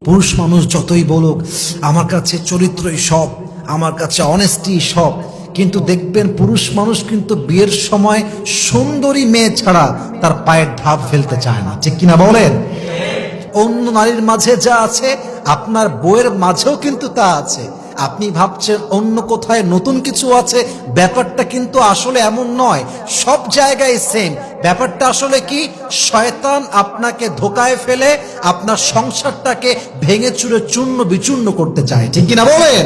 পুরুষ মানুষ যতই বলুক আমার কাছে চরিত্রই সব, আমার কাছে অনেস্টি সব, কিন্তু দেখবেন পুরুষ মানুষ কিন্তু বিয়ের সময় সুন্দরী মেয়ে ছাড়া তার পায়ের ধাপ ফেলতে চায় না, ঠিক কিনা বলেন? অন্য নারীর মাঝে যা আছে আপনার বউয়ের মাঝেও কিন্তু তা আছে। আপনি ভাবছেন অন্য কোথায় নতুন কিছু আছে, ব্যাপারটা কিন্তু আসলে এমন নয়। সব জায়গায় সেম। ব্যাপারটা আসলে কি, শয়তান আপনাকে ধোকায় ফেলে আপনার সংসারটাকে ভেঙে চুরে চূর্ণ বিচূর্ণ করতে চায়, ঠিক কিনা বলেন?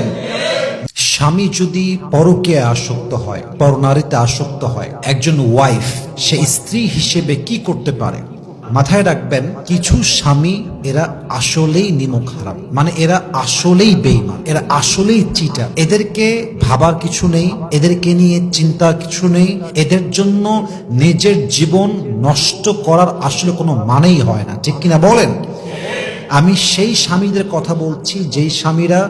স্বামী যদি পরকে আসক্ত হয়, পরনারীতে আসক্ত হয়, একজন ওয়াইফ সে স্ত্রী হিসেবে কি করতে পারে? মাথায় রাখবেন, কিছু স্বামী এরা আসলেই নিমক হারাম, মানে এরা আসলেই বেঈমান, এরা আসলেই চিটার। এদেরকে ভাবার কিছু নেই, এদেরকে নিয়ে চিন্তার কিছু নেই, এদের জন্য নিজের জীবন নষ্ট করার আসলে কোনো মানেই হয় না, ঠিক কিনা বলেন? আমি সেই স্বামীদের কথা বলছি যেই স্বামীরা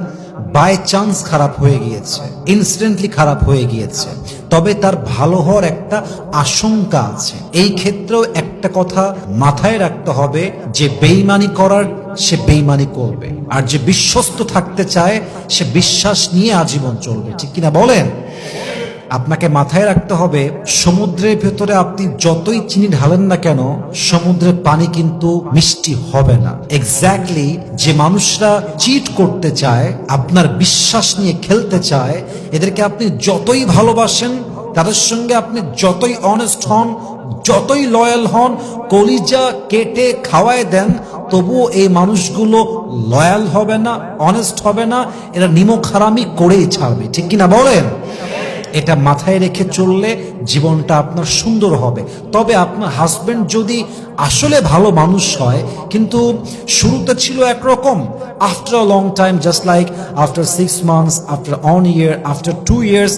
বাই চান্স খারাপ হয়ে গিয়েছে, ইনসিডেন্টলি খারাপ হয়ে গিয়েছে, তবে তার ভালো হওয়ার একটা আশঙ্কা আছে। এই ক্ষেত্রেও একটা কথা মাথায় রাখতে হবে যে বেঈমানি করার সে বেঈমানি করবে, আর যে বিশ্বস্ত থাকতে চায় সে বিশ্বাস নিয়ে আজীবন চলবে, ঠিক কিনা বলেন? আপনাকে মাথায় রাখতে হবে, সমুদ্রের ভেতরে আপনি যতই চিনি ঢালেন না কেন সমুদ্রের পানি কিন্তু মিষ্টি হবে না। এক্স্যাক্টলি যে মানুষরা চিট করতে চায়, আপনার বিশ্বাস নিয়ে খেলতে চায়, এদেরকে আপনি যতই ভালোবাসেন, তাদের সঙ্গে আপনি যতই অনেস্ট হন, যতই লয়াল হন, কলিজা কেটে খাওয়ায় দেন, তবুও এই মানুষগুলো লয়াল হবে না, অনেস্ট হবে না, এরা নিমক হারামি করেই ছাড়বে, ঠিক কিনা বলেন? এটা মাথায় রেখে চললে জীবনটা আপনার সুন্দর হবে। তবে আপনার হাজবেন্ড যদি আসলে ভালো মানুষ হয়, কিন্তু শুরুতে ছিল একরকম, after a long time, just like after 6 months, after 1 year, after 2 years,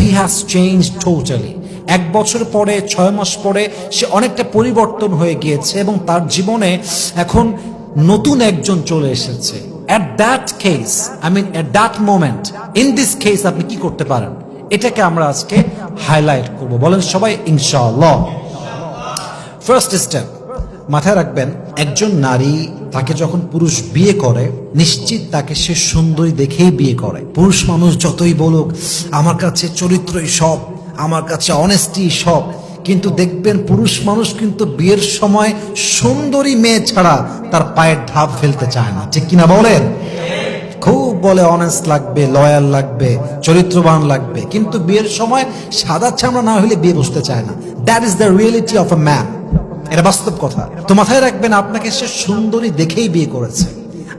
he has changed totally. 1 বছর পরে, 6 মাস পরে সে অনেকটা পরিবর্তন হয়ে গিয়েছে এবং তার জীবনে এখন নতুন একজন চলে এসেছে। At that case, at that moment, in this case আপনি কি করতে পারেন? এটাকে আমরা আজকে হাইলাইট করব, বলেন সবাই ইনশাআল্লাহ। ফার্স্ট স্টেপ মাথায় রাখবেন, একজন নারী তাকে যখন পুরুষ বিয়ে করে, নিশ্চিত তাকে সে সুন্দরী দেখেই বিয়ে করে। পুরুষ মানুষ যতই বলুক আমার কাছে চরিত্রই সব, আমার কাছে অনেস্টি সব, কিন্তু দেখবেন পুরুষ মানুষ কিন্তু বিয়ের সময় সুন্দরী মেয়ে ছাড়া তার পায়ের ধাপ ফেলতে চায় না, ঠিক কিনা বলেন? খুব বলে অনেস্ট লাগবে, লয়াল লাগবে, চরিত্রবান লাগবে, কিন্তু বিয়ের সময় সাদা চামড়া না হলে বিয়ে বসতে চায় না। That is the reality of a man. এটা বাস্তব কথা। তো মাথায় রাখবেন, আপনাকে সে সুন্দরী দেখেই বিয়ে করেছে।